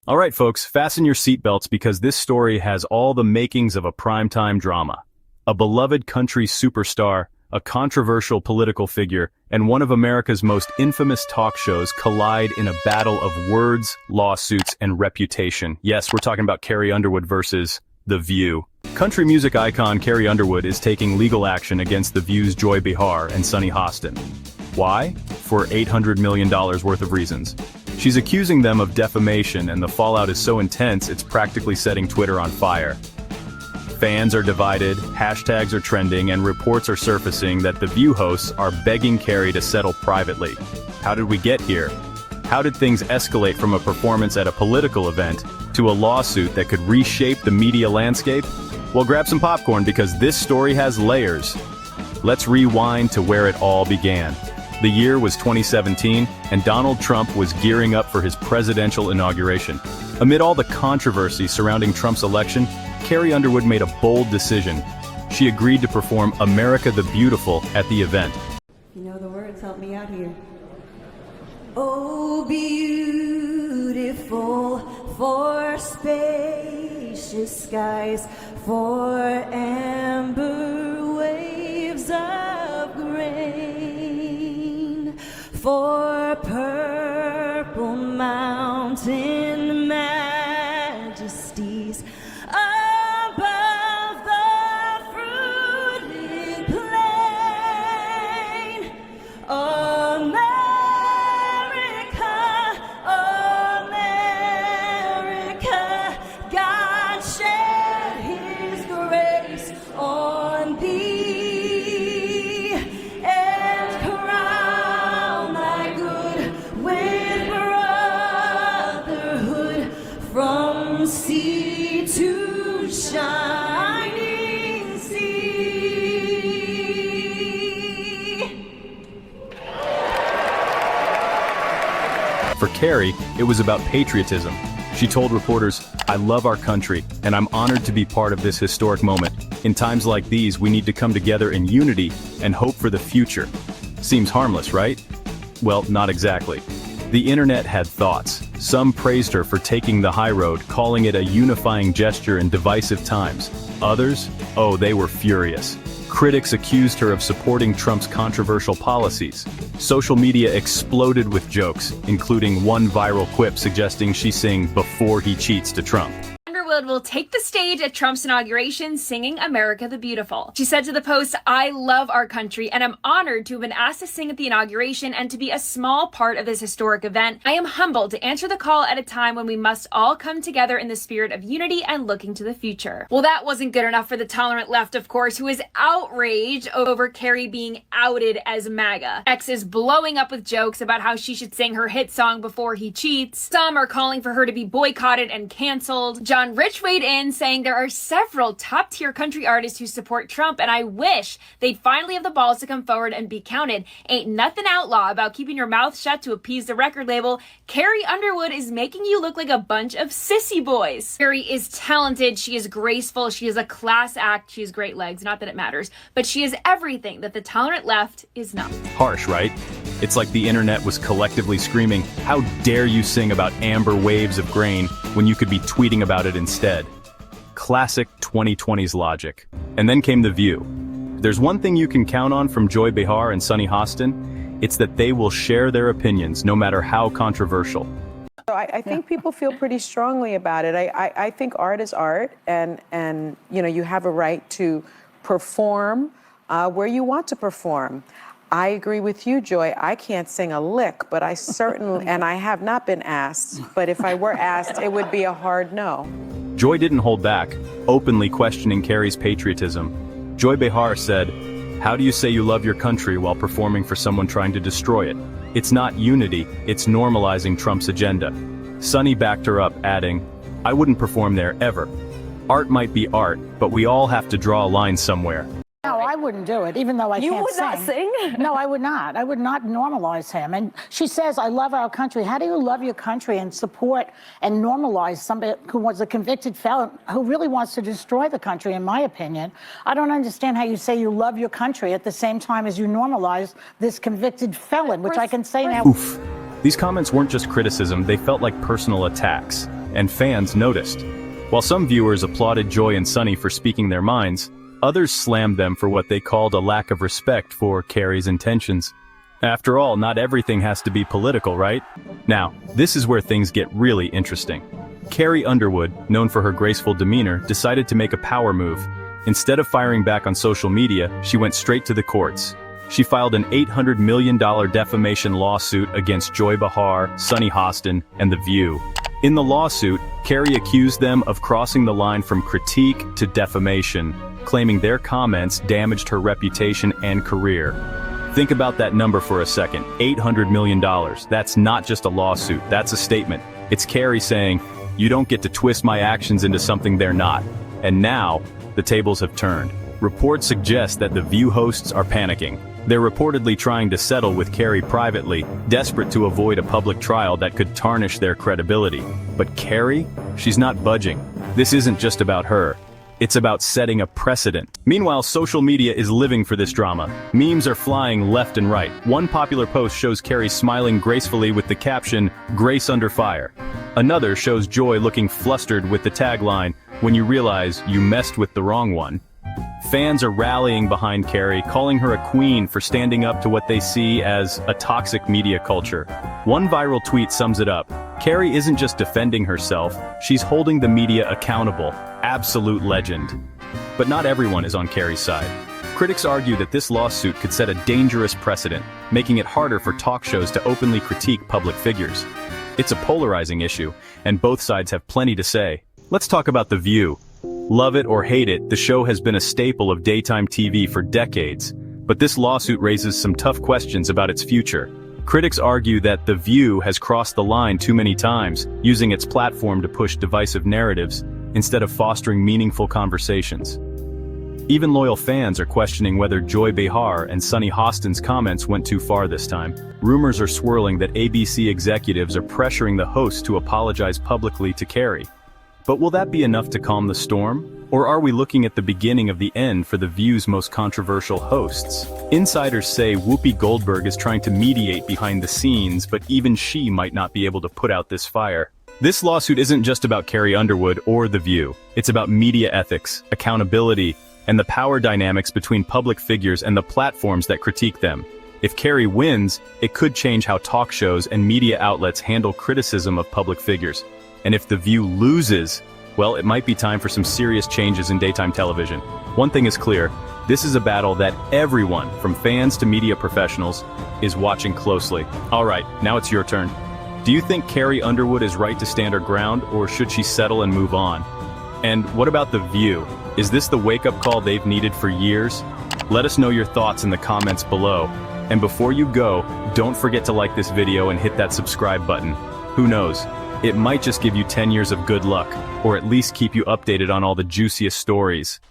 All right, folks, fasten your seatbelts because this story has all the makings of a primetime drama. A beloved country superstar, a controversial political figure, and one of America's most infamous talk shows collide in a battle of words, lawsuits, and reputation. Yes, we're talking about Carrie Underwood versus The View. Country music icon Carrie Underwood is taking legal action against The View's Joy Behar and Sunny Hostin. Why? For $800 million worth of reasons. She's accusing them of defamation, and the fallout is so intense it's practically setting Twitter on fire. Fans are divided, hashtags are trending, and reports are surfacing that The View hosts are begging Carrie to settle privately. How did we get here? How did things escalate from a performance at a political event to a lawsuit that could reshape the media landscape? Well, grab some popcorn because this story has layers. Let's rewind to where it all began. The year was 2017, and Donald Trump was gearing up for his presidential inauguration. Amid all the controversy surrounding Trump's election, Carrie Underwood made a bold decision. She agreed to perform America the Beautiful at the event. You know the words, help me out here. Oh, beautiful for spacious skies, for amber waves of grain, for purple mountain majesties above the fruited plain. America, America, God shed his grace on thee and crown thy good with brotherhood from sea to shining sea. For Carrie, it was about patriotism. She told reporters, "I love our country, and I'm honored to be part of this historic moment. In times like these, we need to come together in unity and hope for the future." Seems harmless, right? Well, not exactly. The internet had thoughts. Some praised her for taking the high road, calling it a unifying gesture in divisive times. Others? Oh, they were furious. Critics accused her of supporting Trump's controversial policies. Social media exploded with jokes, including one viral quip suggesting she sing "Before He Cheats" to Trump. Underwood will take the stage at Trump's inauguration singing America the Beautiful. She said to the Post, "I love our country and I'm honored to have been asked to sing at the inauguration and to be a small part of this historic event. I am humbled to answer the call at a time when we must all come together in the spirit of unity and looking to the future." Well, that wasn't good enough for the tolerant left, of course, who is outraged over Carrie being outed as MAGA. X is blowing up with jokes about how she should sing her hit song Before He Cheats. Some are calling for her to be boycotted and canceled. John Rich weighed in, saying there are several top-tier country artists who support Trump, and I wish they'd finally have the balls to come forward and be counted. Ain't nothing outlaw about keeping your mouth shut to appease the record label. Carrie Underwood is making you look like a bunch of sissy boys. Carrie is talented, she is graceful, she is a class act, she has great legs, not that it matters, but she is everything that the tolerant left is not. Harsh, right? It's like the internet was collectively screaming, "How dare you sing about amber waves of grain when you could be tweeting about it instead?" Classic 2020s logic. And then came The View. There's one thing you can count on from Joy Behar and Sunny Hostin. It's that they will share their opinions, no matter how controversial. So I think people feel pretty strongly about it. I think art is art, and you know, you have a right to perform where you want to perform. I agree with you, Joy. I can't sing a lick, but I certainly, and I have not been asked, but if I were asked, it would be a hard no. Joy didn't hold back, openly questioning Carrie's patriotism. Joy Behar said, "How do you say you love your country while performing for someone trying to destroy it? It's not unity, it's normalizing Trump's agenda." Sunny backed her up, adding, "I wouldn't perform there ever. Art might be art, but we all have to draw a line somewhere." No, I wouldn't do it, even though I You can't would not sing? No, I would not. I would not normalize him. And she says, "I love our country." How do you love your country and support and normalize somebody who was a convicted felon who really wants to destroy the country, in my opinion? I don't understand how you say you love your country at the same time as you normalize this convicted felon, which I can say now. Oof. These comments weren't just criticism, they felt like personal attacks. and fans noticed. While some viewers applauded Joy and Sunny for speaking their minds, others slammed them for what they called a lack of respect for Carrie's intentions. After all, not everything has to be political, right? Now, this is where things get really interesting. Carrie Underwood, known for her graceful demeanor, decided to make a power move. Instead of firing back on social media, she went straight to the courts. She filed an $800 million defamation lawsuit against Joy Behar, Sunny Hostin, and The View. In the lawsuit, Carrie accused them of crossing the line from critique to defamation, claiming their comments damaged her reputation and career. Think about that number for a second, $800 million. That's not just a lawsuit, that's a statement. It's Carrie saying, "You don't get to twist my actions into something they're not." And now, the tables have turned. Reports suggest that The View hosts are panicking. They're reportedly trying to settle with Carrie privately, desperate to avoid a public trial that could tarnish their credibility. But Carrie? She's not budging. This isn't just about her. It's about setting a precedent. Meanwhile, social media is living for this drama. Memes are flying left and right. One popular post shows Carrie smiling gracefully with the caption, "Grace under fire." Another shows Joy looking flustered with the tagline, "When you realize you messed with the wrong one." Fans are rallying behind Carrie, calling her a queen for standing up to what they see as a toxic media culture. One viral tweet sums it up. Carrie isn't just defending herself, she's holding the media accountable. Absolute legend. But not everyone is on Carrie's side. Critics argue that this lawsuit could set a dangerous precedent, making it harder for talk shows to openly critique public figures. It's a polarizing issue, and both sides have plenty to say. Let's talk about The View. Love it or hate it, the show has been a staple of daytime TV for decades. But this lawsuit raises some tough questions about its future. Critics argue that The View has crossed the line too many times, using its platform to push divisive narratives, instead of fostering meaningful conversations. Even loyal fans are questioning whether Joy Behar and Sunny Hostin's comments went too far this time. Rumors are swirling that ABC executives are pressuring the host to apologize publicly to Carrie. But will that be enough to calm the storm? Or are we looking at the beginning of the end for The View's most controversial hosts? Insiders say Whoopi Goldberg is trying to mediate behind the scenes, but even she might not be able to put out this fire. This lawsuit isn't just about Carrie Underwood or The View. It's about media ethics, accountability, and the power dynamics between public figures and the platforms that critique them. If Carrie wins, it could change how talk shows and media outlets handle criticism of public figures. And if The View loses, well, it might be time for some serious changes in daytime television. One thing is clear, this is a battle that everyone, from fans to media professionals, is watching closely. All right, now it's your turn. Do you think Carrie Underwood is right to stand her ground, or should she settle and move on? And what about The View? Is this the wake-up call they've needed for years? Let us know your thoughts in the comments below. And before you go, don't forget to like this video and hit that subscribe button. Who knows? It might just give you 10 years of good luck, or at least keep you updated on all the juiciest stories.